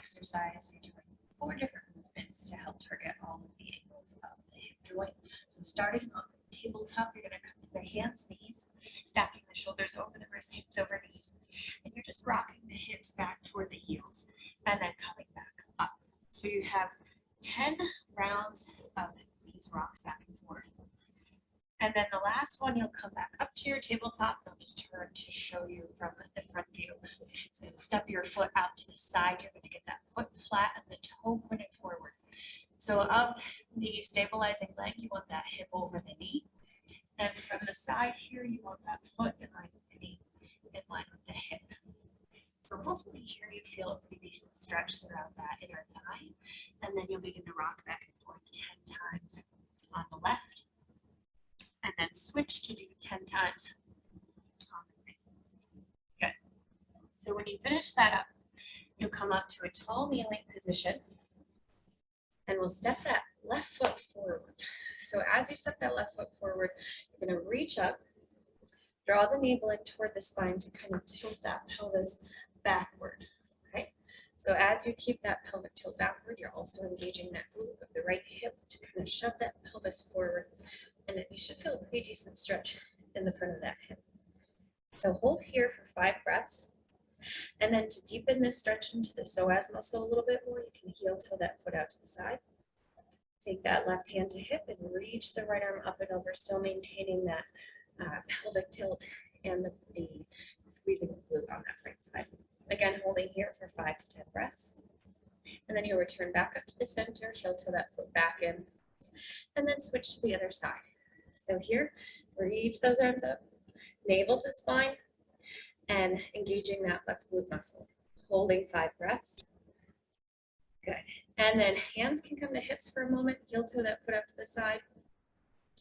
exercise, you're doing 4 different movements to help target all of the angles of the hip joint. So starting on the tabletop, you're going to come to the hands, knees, stacking the shoulders over the wrists, hips over knees, and you're just rocking the hips back toward the heels and then coming back up. So you have 10 rounds of these rocks back and forth. And then the last one, you'll come back up to your tabletop. I'll just turn to show you from the front view. So step your foot out to the side. You're going to get that foot flat and the toe pointed forward. So of the stabilizing leg, you want that hip over the knee. And from the side here, you want that foot in line with the knee, in line with the hip. So hopefully here you feel a pretty decent stretch throughout that inner thigh. And then you'll begin to rock back and forth 10 times on the left. And then switch to do 10 times on the right. Good. So when you finish that up, you'll come up to a tall kneeling position and we'll step that left foot forward. So as you step that left foot forward, you're going to reach up, draw the knee blade toward the spine to kind of tilt that pelvis backward. Okay. So as you keep that pelvic tilt backward, you're also engaging that glute of the right hip to kind of shove that pelvis forward. And you should feel a pretty decent stretch in the front of that hip. So hold here for 5 breaths. And then to deepen this stretch into the psoas muscle a little bit more, you can heel toe that foot out to the side. Take that left hand to hip and reach the right arm up and over, still maintaining that pelvic tilt and the squeezing of glute on that right side. Again, holding here for 5 to 10 breaths. And then you'll return back up to the center, heel toe that foot back in, and then switch to the other side. So here, reach those arms up, navel to spine, and engaging that left glute muscle. Holding 5 breaths. Good. And then hands can come to hips for a moment, heel toe that foot up to the side.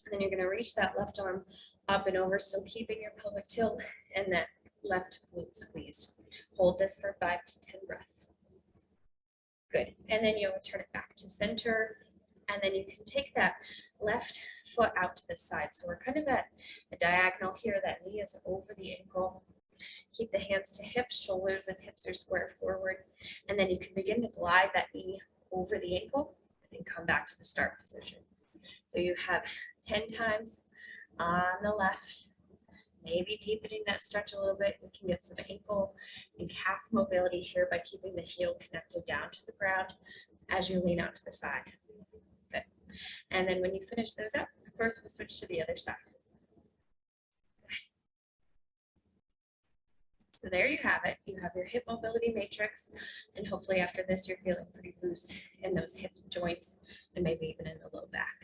And then you're going to reach that left arm up and over, still keeping your pelvic tilt and that left glute squeezed. Hold this for 5 to 10 breaths. Good. And then you'll return it back to center. And then you can take that left foot out to the side. So we're kind of at a diagonal here. That knee is over the ankle. Keep the hands to hips, shoulders and hips are square forward. And then you can begin to glide that knee over the ankle and come back to the start position. So you have 10 times on the left, maybe deepening that stretch a little bit. You can get some ankle and calf mobility here by keeping the heel connected down to the ground as you lean out to the side. Good. And then when you finish those up, of course, we'll switch to the other side. So there you have it. You have your hip mobility matrix, and hopefully after this, you're feeling pretty loose in those hip joints and maybe even in the low back.